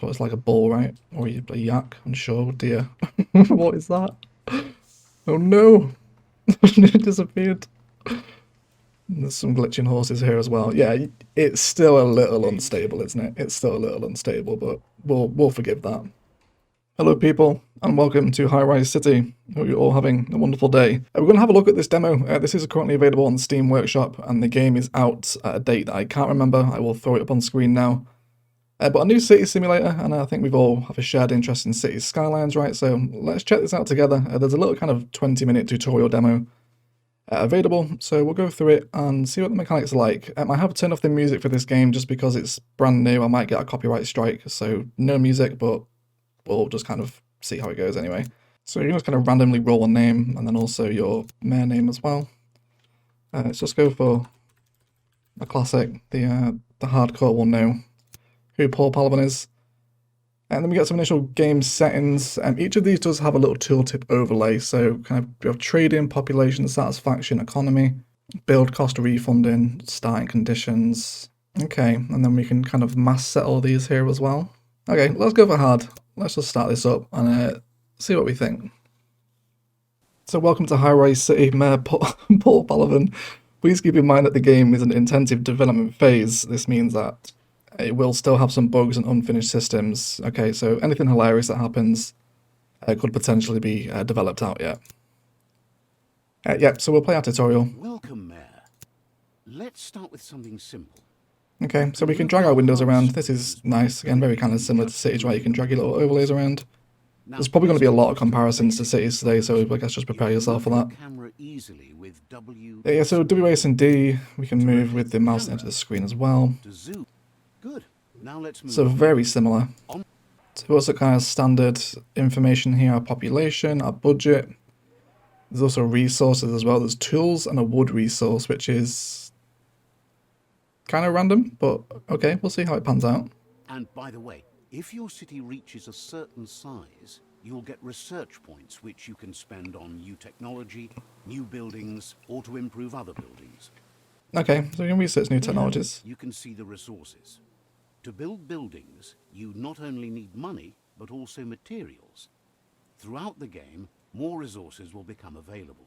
That's what it's like, a bull, right? Or a yak, I'm sure. Deer. What is that? Oh no! It disappeared. There's some glitching horses here as well. Yeah, it's still a little unstable, isn't it? It's still a little unstable, but we'll forgive that. Hello people, and welcome to High Rise City. Hope you're all having a wonderful day. We're going to have a look at this demo. This is currently available on Steam Workshop, and the game is out at a date that I can't remember. I will throw it up on screen now. But a new city simulator, and I think we've all have a shared interest in city skylines, right? So let's check this out together. There's a little kind of 20-minute tutorial demo available, so we'll go through it and see what the mechanics are like. I have turned off the music for this game just because it's brand new. I might get a copyright strike, so no music, but we'll just kind of see how it goes anyway. So you can just kind of randomly roll a name, and then also your mayor name as well. Let's just go for a classic. The hardcore will know who Paul Palavan is. And then we get some initial game settings. Each of these does have a little tooltip overlay. So kind of we have trading, population, satisfaction, economy, build cost refunding, starting conditions. Okay, and then we can kind of mass set all these here as well. Okay, let's go for hard. Let's just start this up and see what we think. So welcome to High Rise City, Mayor Paul Palavan. Please keep in mind that the game is an intensive development phase. This means that it will still have some bugs and unfinished systems. Okay, so anything hilarious that happens could potentially be developed out yet. Yep, so we'll play our tutorial. Welcome, Mayor. Let's start with something simple. Okay, so we can drag our windows around. This is nice. Again, very kind of similar to Cities, where you can drag your little overlays around. There's probably going to be a lot of comparisons to Cities today, so I guess just prepare yourself for that. Yeah, so WAS and D, we can move with the mouse into the screen as well. Good. Now let's move so very similar. So what's the kind of standard information here? Our population, our budget. There's also resources as well. There's tools and a wood resource, which is kind of random, but okay, we'll see how it pans out. And by the way, if your city reaches a certain size, you'll get research points which you can spend on new technology, new buildings, or to improve other buildings. Okay, so we can research new technologies. You can see the resources. To build buildings, you not only need money, but also materials. Throughout the game, more resources will become available.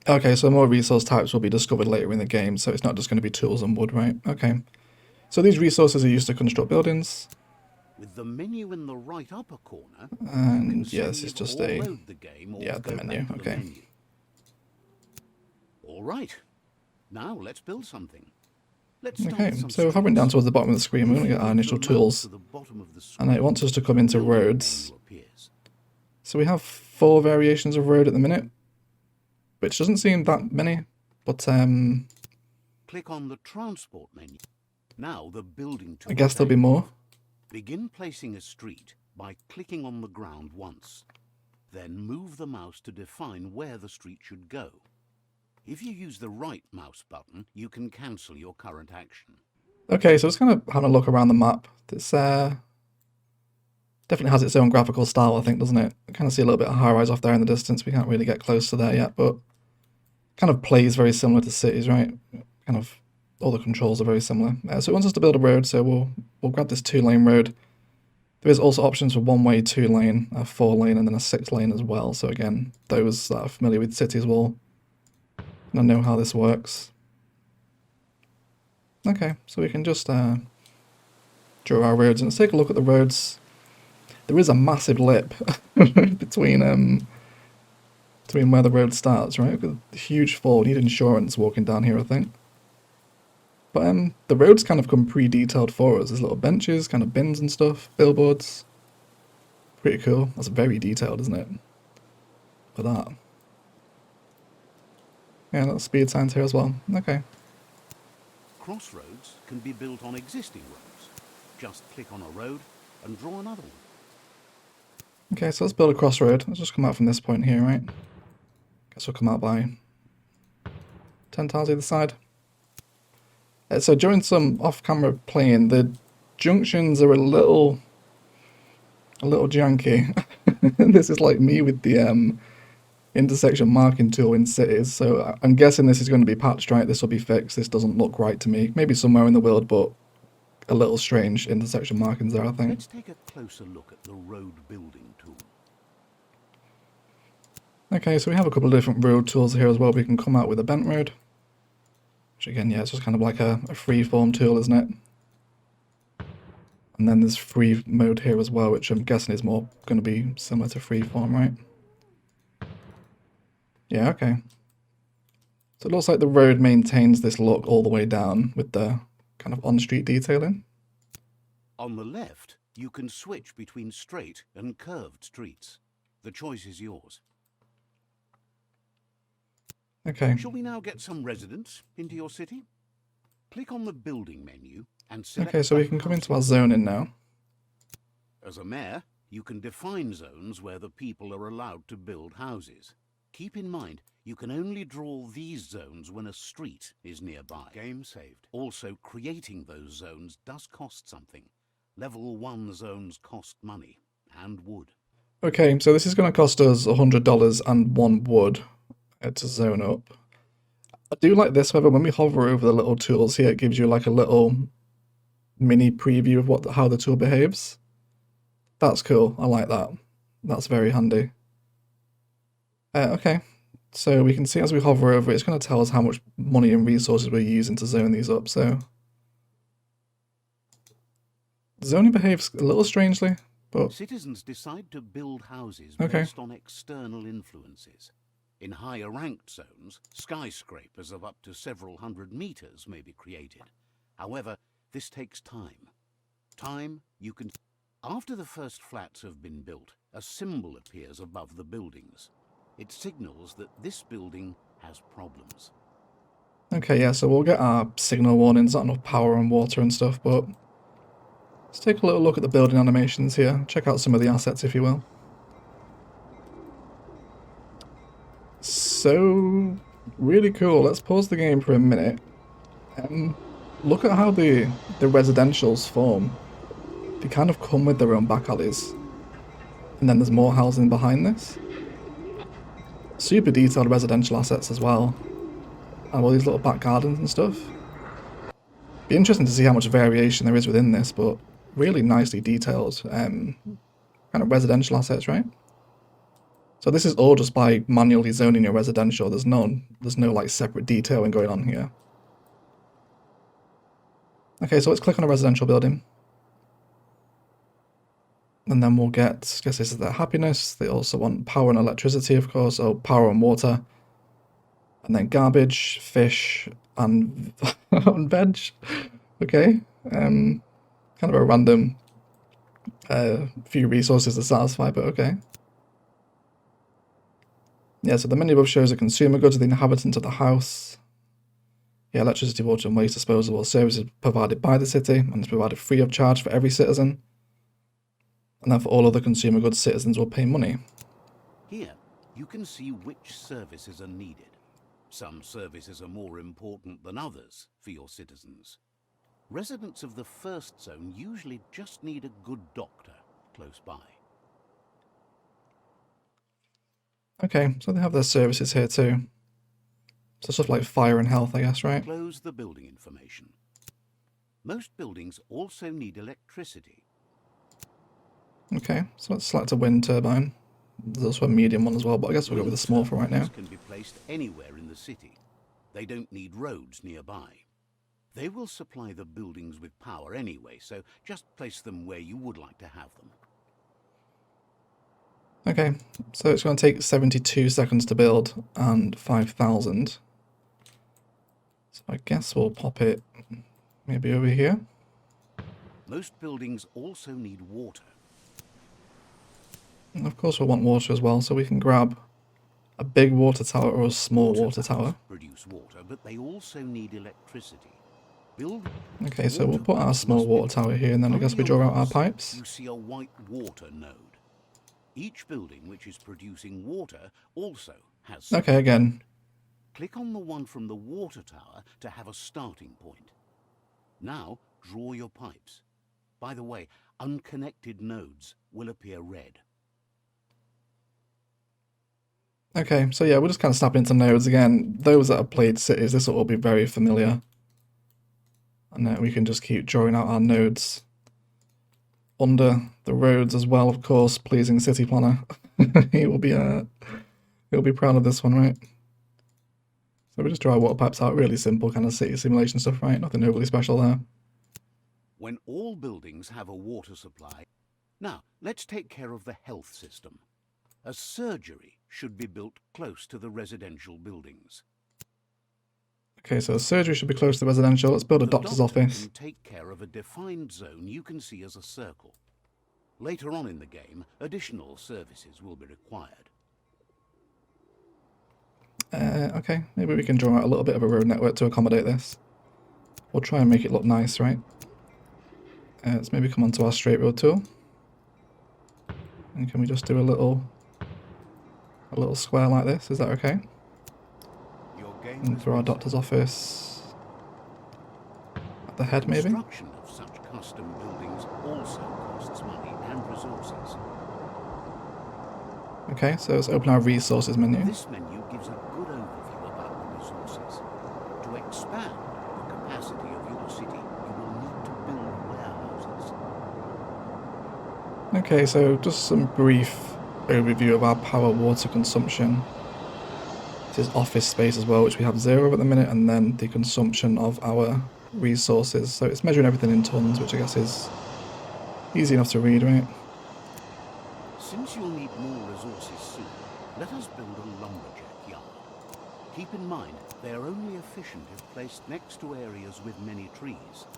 Okay, so more resource types will be discovered later in the game, so it's not just going to be tools and wood, right? Okay. So these resources are used to construct buildings. With the menu in the right upper corner, and yeah, this is just the menu, okay. All right. Now let's build something. Okay, so if I went down towards the bottom of the screen, we're going to get our initial tools, and it wants us to come into roads. So we have 4 variations of road at the minute, which doesn't seem that many, but click on the transport menu. Now the building tool. I guess there'll be more. Begin placing a street by clicking on the ground once. Then move the mouse to define where the street should go. If you use the right mouse button, you can cancel your current action. Okay, so just kind of having a look around the map. This definitely has its own graphical style, I think, doesn't it? I kind of see a little bit of high rise off there in the distance. We can't really get close to there yet, but kind of plays very similar to Cities, right? Kind of all the controls are very similar. So it wants us to build a road, so we'll grab this 2-lane road. There is also options for 1-way, 2-lane, a 4-lane, and then a 6-lane as well. So again, those that are familiar with Cities will know how this works. Okay, so we can just draw our roads, and let's take a look at the roads. There is a massive lip between where the road starts, right? A huge fall. We need insurance walking down here, I think. But the roads kind of come pre-detailed for us. There's little benches, kind of bins and stuff, billboards. Pretty cool. That's very detailed, isn't it? For that. Yeah, little speed signs here as well. Okay. Crossroads can be built on existing roads. Just click on a road and draw another one. Okay, so let's build a crossroad. Let's just come out from this point here, right? Guess we'll come out by 10 tiles either side. So during some off-camera playing, the junctions are a little janky. This is like me with the intersection marking tool in Cities, so I'm guessing this is going to be patched, right? This will be fixed. This doesn't look right to me. Maybe somewhere in the world, but a little strange intersection markings there, I think. Let's take a closer look at the road building tool. Okay, so we have a couple of different road tools here as well. We can come out with a bent road. Which again, yeah, it's just kind of like a free-form tool, isn't it? And then there's free mode here as well, which I'm guessing is more going to be similar to freeform, right? Yeah, okay. So it looks like the road maintains this look all the way down with the kind of on-street detailing. On the left, you can switch between straight and curved streets. The choice is yours. Okay. Shall we now get some residents into your city? Click on the building menu and select Okay, so the we can come housing. into our zoning now. As a mayor, you can define zones where the people are allowed to build houses. Keep in mind, you can only draw these zones when a street is nearby. Game saved. Also, creating those zones does cost something. Level 1 zones cost money and wood. Okay, so this is going to cost us $100 and 1 wood to zone up. I do like this, however, when we hover over the little tools here, it gives you like a little mini preview of how the tool behaves. That's cool. I like that. That's very handy. Okay, so we can see as we hover over it, it's going to tell us how much money and resources we're using to zone these up. So zoning behaves a little strangely, but Citizens decide to build houses okay. based on external influences. In higher ranked zones, skyscrapers of up to several hundred meters may be created. However, this takes time. Time you can... After the first flats have been built, a symbol appears above the buildings. It signals that this building has problems. Okay, yeah, so we'll get our signal warnings, not enough power and water and stuff, but let's take a little look at the building animations here. Check out some of the assets, if you will. So, really cool. Let's pause the game for a minute and look at how the residentials form. They kind of come with their own back alleys. And then there's more housing behind this. Super detailed residential assets as well. And all these little back gardens and stuff. Be interesting to see how much variation there is within this, but really nicely detailed kind of residential assets, right? So this is all just by manually zoning your residential. There's no like separate detailing going on here. Okay, so let's click on a residential building. And then we'll get, I guess this is their happiness. They also want power and electricity, of course, or power and water. And then garbage, fish, and, and veg. Okay. Kind of a random few resources to satisfy, but okay. Yeah, so the menu above shows the consumer goods of the inhabitant of the house. Yeah, electricity, water, and waste disposal services provided by the city, and it's provided free of charge for every citizen. And then for all other consumer goods, citizens will pay money. Here, you can see which services are needed. Some services are more important than others for your citizens. Residents of the first zone usually just need a good doctor close by. Okay, so they have their services here too. So stuff like fire and health, I guess, right? Close the building information. Most buildings also need electricity. Okay, so let's select a wind turbine. There's also a medium one as well, but I guess we'll go with the small for right now. Wind turbines can be placed anywhere in the city. They don't need roads nearby. They will supply the buildings with power anyway, so just place them where you would like to have them. Okay, so it's going to take 72 seconds to build and 5,000. So I guess we'll pop it maybe over here. Most buildings also need water. And of course we'll want water as well, so we can grab a big water tower or a small water tower. Produce water, but they also need electricity. Okay, so we'll put our small water tower here, and then I guess we draw out our pipes. You see a white water node. Each building which is producing water also has... Okay, again. Click on the one from the water tower to have a starting point. Now, draw your pipes. By the way, unconnected nodes will appear red. Okay, so yeah, we'll just kind of snap into nodes again. Those that have played cities, this will all be very familiar. And we can just keep drawing out our nodes under the roads as well, of course, pleasing city planner. He will be proud of this one, right? So we just draw our water pipes out, really simple kind of city simulation stuff, right? Nothing overly special there. When all buildings have a water supply... Now, let's take care of the health system. A surgery should be built close to the residential buildings. Okay, so a surgery should be close to the residential. Let's build a The doctor's doctor office. can take care of a defined zone you can see as a circle. Later on in the game, additional services will be required. Okay, maybe we can draw out a little bit of a road network to accommodate this. We'll try and make it look nice, right? Let's maybe come onto our straight road tool. And can we just do a little square like this? Is that okay? And through our doctor's office at the head, maybe? Construction of such custom buildings also costs money and resources. Okay, so let's open our resources menu. This menu gives a good overview about the resources. To expand the capacity of your city, you will need to build warehouses. Okay, so just some brief overview of our power water consumption. This is office space as well, which we have 0 at the minute, and then the consumption of our resources. So it's measuring everything in tons, which I guess is easy enough to read, right? Since you'll need more resources soon, let us build a lumberjack yard. Keep in mind, they are only efficient if placed next to areas with many trees.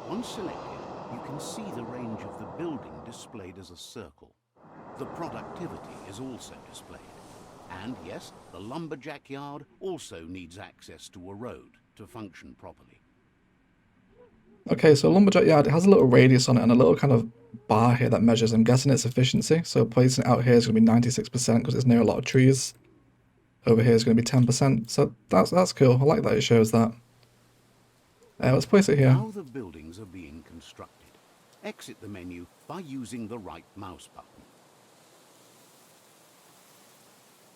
Once selected, you can see the range of the building displayed as a circle. The productivity is also displayed. And yes, the lumberjack yard also needs access to a road to function properly. Okay, so lumberjack yard, it has a little radius on it and a little kind of bar here that measures, I'm guessing, its efficiency. So placing it out here is going to be 96% because it's near a lot of trees. Over here is going to be 10%. So that's cool. I like that it shows that. Let's place it here. Now the buildings are being constructed. Exit the menu by using the right mouse button.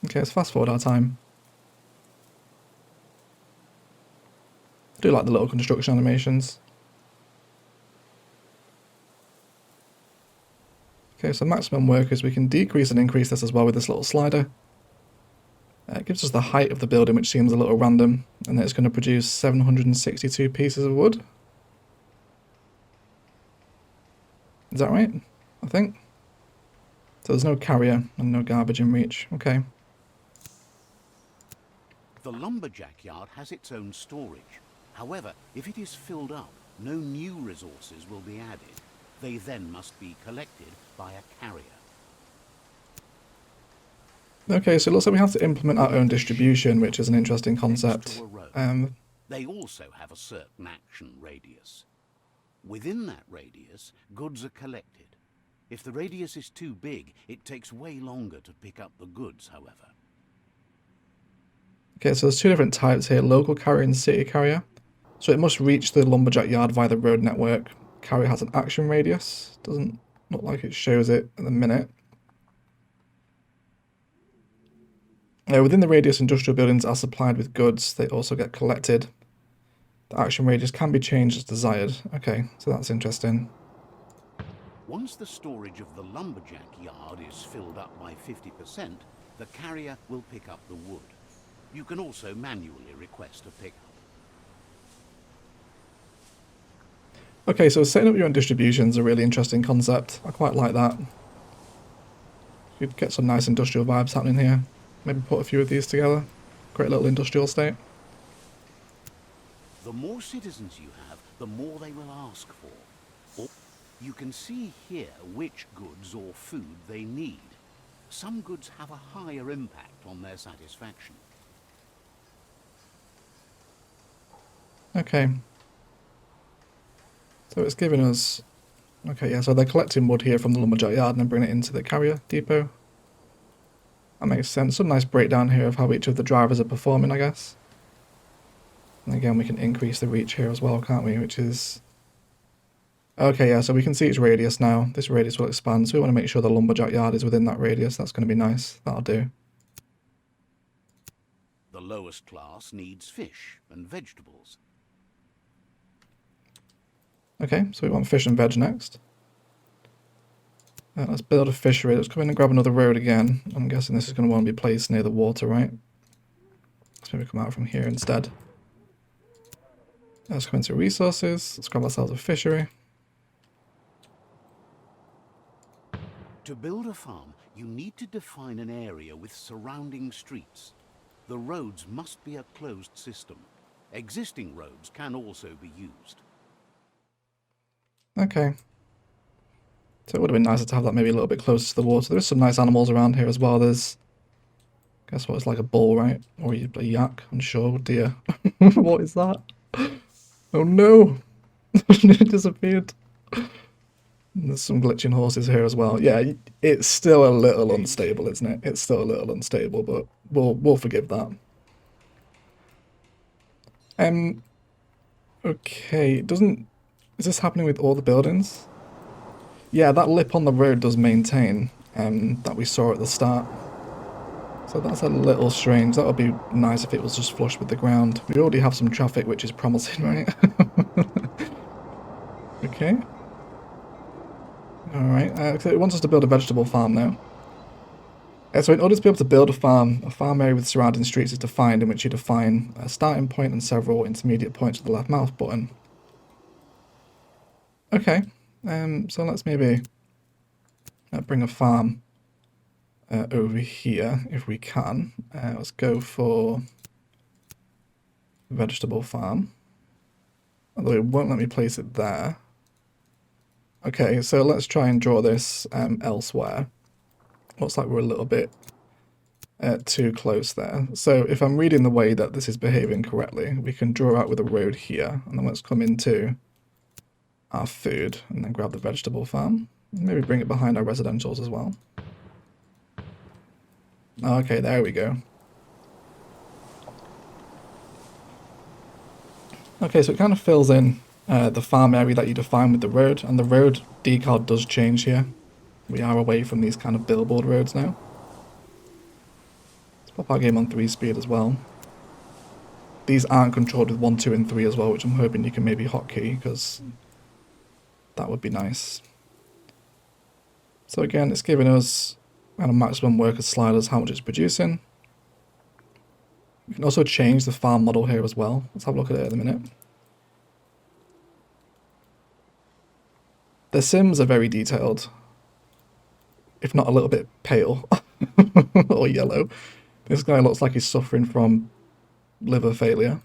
Okay, let's fast forward our time. I do like the little construction animations. Okay, so maximum workers, we can decrease and increase this as well with this little slider. It gives us the height of the building, which seems a little random, and then it's going to produce 762 pieces of wood. Is that right? I think. So there's no carrier and no garbage in reach. Okay. The lumberjack yard has its own storage. However, if it is filled up, no new resources will be added. They then must be collected by a carrier. Okay, so it looks like we have to implement our own distribution, which is an interesting concept. They also have a certain action radius. Within that radius, goods are collected. If the radius is too big, it takes way longer to pick up the goods, however. Okay, so there's 2 different types here, local carrier and city carrier. So it must reach the lumberjack yard via the road network. Carrier has an action radius. Doesn't look like it shows it at the minute. Within the radius, industrial buildings are supplied with goods. They also get collected. The action radius can be changed as desired. Okay, so that's interesting. Once the storage of the lumberjack yard is filled up by 50%, the carrier will pick up the wood. You can also manually request a pickup. Okay, so setting up your own distribution is a really interesting concept. I quite like that. You'd get some nice industrial vibes happening here. Maybe put a few of these together. Great little industrial estate. The more citizens you have, the more they will ask for. Or you can see here which goods or food they need. Some goods have a higher impact on their satisfaction. Okay. So it's giving us... Okay, yeah, so they're collecting wood here from the lumberjack yard and then bringing it into the carrier depot. That makes sense. Some nice breakdown here of how each of the drivers are performing, I guess. And again, we can increase the reach here as well, can't we? Which is... Okay, yeah, so we can see its radius now. This radius will expand, so we want to make sure the lumberjack yard is within that radius. That's going to be nice. That'll do. The lowest class needs fish and vegetables. Okay, so we want fish and veg next. Let's build a fishery. Let's come in and grab another road again. I'm guessing this is going to want to be placed near the water, right? Let's maybe come out from here instead. Let's come into resources. Let's grab ourselves a fishery. To build a farm, you need to define an area with surrounding streets. The roads must be a closed system. Existing roads can also be used. Okay. So it would have been nicer to have that maybe a little bit closer to the water. There's some nice animals around here as well. There's, guess what, it's like a bull, right? Or a yak, I'm sure, deer. What is that? Oh no! It disappeared. There's some glitching horses here as well. Yeah, it's still a little unstable, isn't it? It's still a little unstable, but we'll forgive that. Okay, is this happening with all the buildings? Yeah, that lip on the road does maintain, that we saw at the start. So that's a little strange. That would be nice if it was just flush with the ground. We already have some traffic, which is promising, right? Okay. Alright, so it wants us to build a vegetable farm now. So in order to be able to build a farm area with surrounding streets is defined, in which you define a starting point and several intermediate points with the left mouse button. Okay, so let's maybe bring a farm over here if we can. Let's go for vegetable farm. Although it won't let me place it there. Okay, so let's try and draw this elsewhere. Looks like we're a little bit too close there. So if I'm reading the way that this is behaving correctly, we can draw out with a road here, and then let's come into our food and then grab the vegetable farm. Maybe bring it behind our residentials as well. Okay, there we go. Okay, so it kind of fills in the farm area that you define with the road, and the road decal does change here. We are away from these kind of billboard roads now. Let's pop our game on 3 speed as well. These aren't controlled with 1, 2, and 3 as well, which I'm hoping you can maybe hotkey, because that would be nice. So again, it's giving us kind of maximum worker sliders, how much it's producing. We can also change the farm model here as well. Let's have a look at it in a minute. The Sims are very detailed, if not a little bit pale or yellow. This guy looks like he's suffering from liver failure.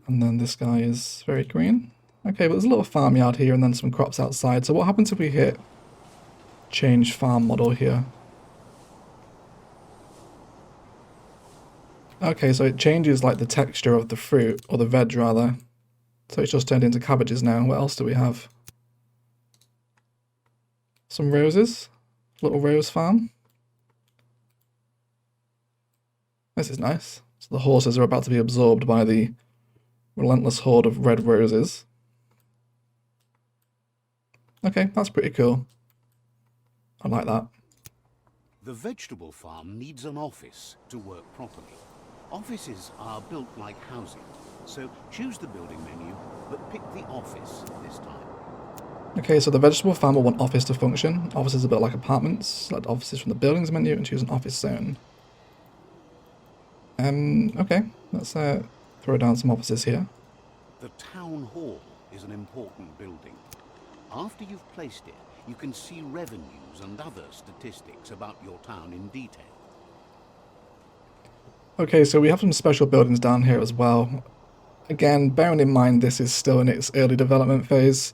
And then this guy is very green. Okay, but there's a little farmyard here and then some crops outside. So what happens if we hit change farm model here? Okay, so it changes like the texture of the fruit, or the veg rather. So it's just turned into cabbages now. What else do we have? Some roses. Little rose farm. This is nice. So the horses are about to be absorbed by the relentless horde of red roses. Okay, that's pretty cool. I like that. The vegetable farm needs an office to work properly. Offices are built like housing, so choose the building menu, but pick the office this time. Okay, so the vegetable farm will want office to function. Offices are built like apartments. Select offices from the buildings menu and choose an office zone. Okay, let's throw down some offices here. The town hall is an important building. After you've placed it, you can see revenues and other statistics about your town in detail. Okay, so we have some special buildings down here as well. Again, bearing in mind this is still in its early development phase.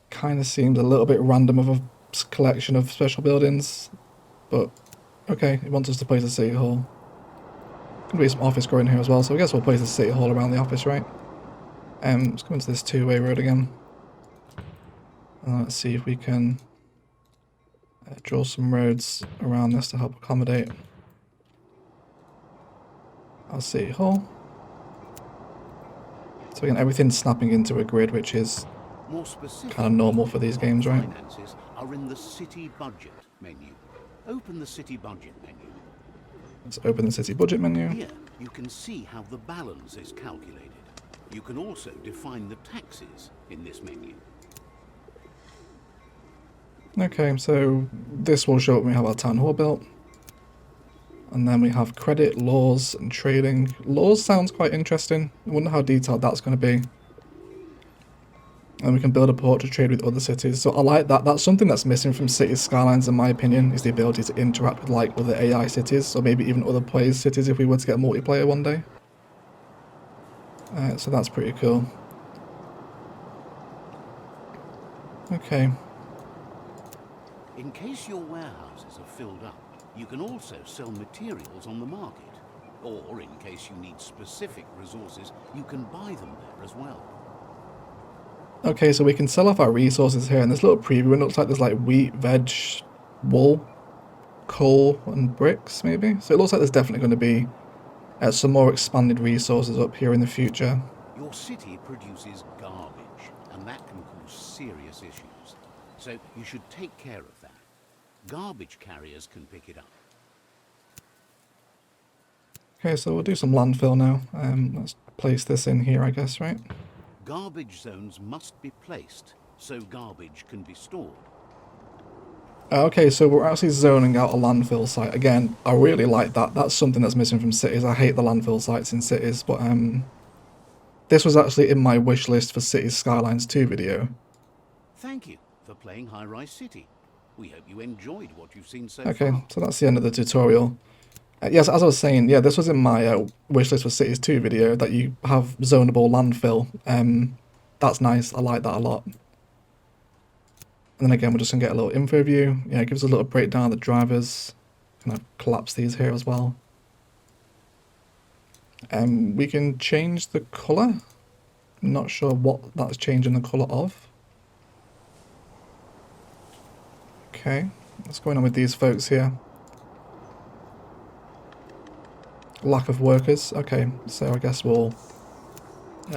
Kind of seems a little bit random of a collection of special buildings. But, okay, it wants us to place a city hall. Gonna be some office growing here as well, so I guess we'll place a city hall around the office, right? Let's go into this two-way road again. Let's see if we can draw some roads around this to help accommodate our city hall. So again, everything's snapping into a grid, which is kind of normal for these games, right? Finances are in the city budget menu. Open the city budget menu. Let's open the city budget menu. Here, you can see how the balance is calculated. You can also define the taxes in this menu. Okay, so this will show up when we have our town hall built. And then we have credit, laws, and trading. Laws sounds quite interesting. I wonder how detailed that's going to be. And we can build a port to trade with other cities. So I like that. That's something that's missing from Cities Skylines, in my opinion, is the ability to interact with like other AI cities, or maybe even other players' cities if we were to get multiplayer one day. So that's pretty cool. Okay. In case your warehouses are filled up, you can also sell materials on the market. Or in case you need specific resources, you can buy them there as well. Okay, so we can sell off our resources here, and this little preview, it looks like there's like wheat, veg, wool, coal, and bricks, maybe? So it looks like there's definitely going to be some more expanded resources up here in the future. Your city produces garbage, and that can cause serious issues. So you should take care of that. Garbage carriers can pick it up. Okay, so we'll do some landfill now. Let's place this in here, I guess, right? Garbage zones must be placed so garbage can be stored. Okay, so we're actually zoning out a landfill site. Again, I really like that. That's something that's missing from cities. I hate the landfill sites in cities, but this was actually in my wish list for Cities Skylines 2 video. Thank you for playing High Rise City. We hope you enjoyed what you've seen so Okay, far. so that's the end of the tutorial. Yes, as I was saying, yeah, this was in my wish list for Cities 2 video, that you have zonable landfill. That's nice. I like that a lot. And then again, we're just going to get a little info view. Yeah, it gives us a little breakdown of the drivers. Kind of collapse these here as well. We can change the colour. Not sure what that's changing the colour of. Okay, what's going on with these folks here? Lack of workers. Okay, so I guess we'll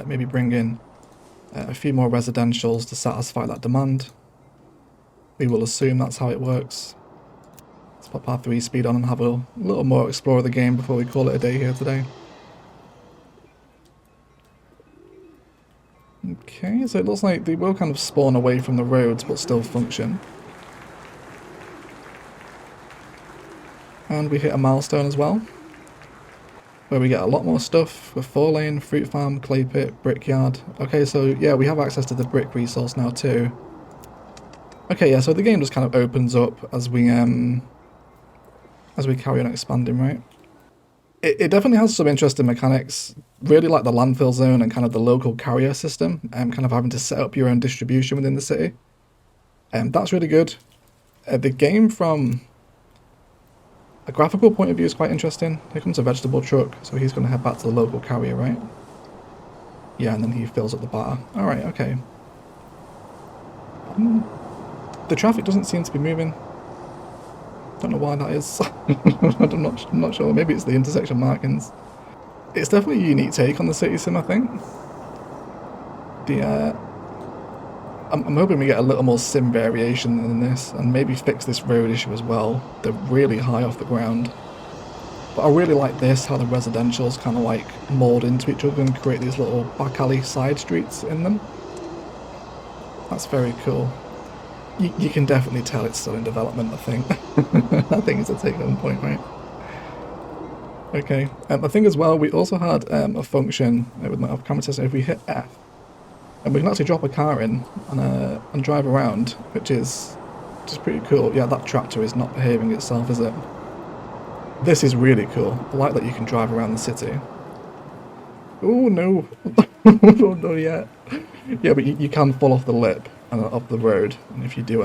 maybe bring in a few more residentials to satisfy that demand. We will assume that's how it works. Let's pop our 3-speed on and have a little more explore of the game before we call it a day here today. Okay, so it looks like they will kind of spawn away from the roads but still function. And we hit a milestone as well, where we get a lot more stuff with 4-lane, fruit farm, clay pit, brickyard. Okay, so yeah, we have access to the brick resource now too. Okay, yeah, so the game just kind of opens up as we carry on expanding, right? It definitely has some interesting mechanics. Really like the landfill zone and kind of the local carrier system, kind of having to set up your own distribution within the city. That's really good. The game from a graphical point of view is quite interesting. Here comes a vegetable truck, so he's going to head back to the local carrier, right? Yeah, and then he fills up the bar. Alright, okay. The traffic doesn't seem to be moving. Don't know why that is. I'm not sure. Maybe it's the intersection markings. It's definitely a unique take on the city sim, I think. I'm hoping we get a little more sim variation than this, and maybe fix this road issue as well. They're really high off the ground. But I really like this, how the residentials kind of like mold into each other and create these little back alley side streets in them. That's very cool. You can definitely tell it's still in development, I think. I think it's a take-home point, right? Okay. I think as well, we also had a function with my camera test. If we hit F, and we can actually drop a car in and drive around, which is just pretty cool. Yeah, that tractor is not behaving itself, is it? This is really cool. I like that you can drive around the city. Oh no! Oh no, yeah. Yeah, but you can fall off the lip and up the road, and if you do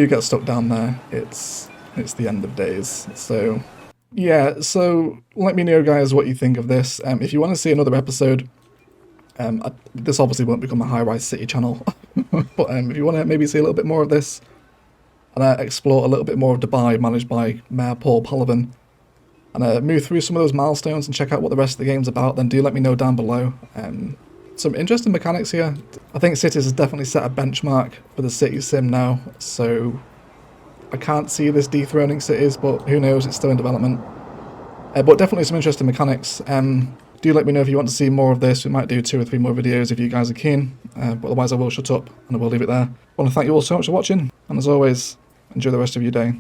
get stuck down there, it's the end of days. So yeah, so let me know, guys, what you think of this. If you want to see another episode, this obviously won't become a High Rise City channel, but if you want to maybe see a little bit more of this and explore a little bit more of Dubai managed by Mayor Paul Palavan, and move through some of those milestones and check out what the rest of the game's about, then do let me know down below. Some interesting mechanics here. I think Cities has definitely set a benchmark for the city sim now, so I can't see this dethroning Cities, but who knows, it's still in development. But definitely some interesting mechanics. Do let me know if you want to see more of this. We might do 2 or 3 more videos if you guys are keen. But otherwise I will shut up and I will leave it there. I want to thank you all so much for watching. And as always, enjoy the rest of your day.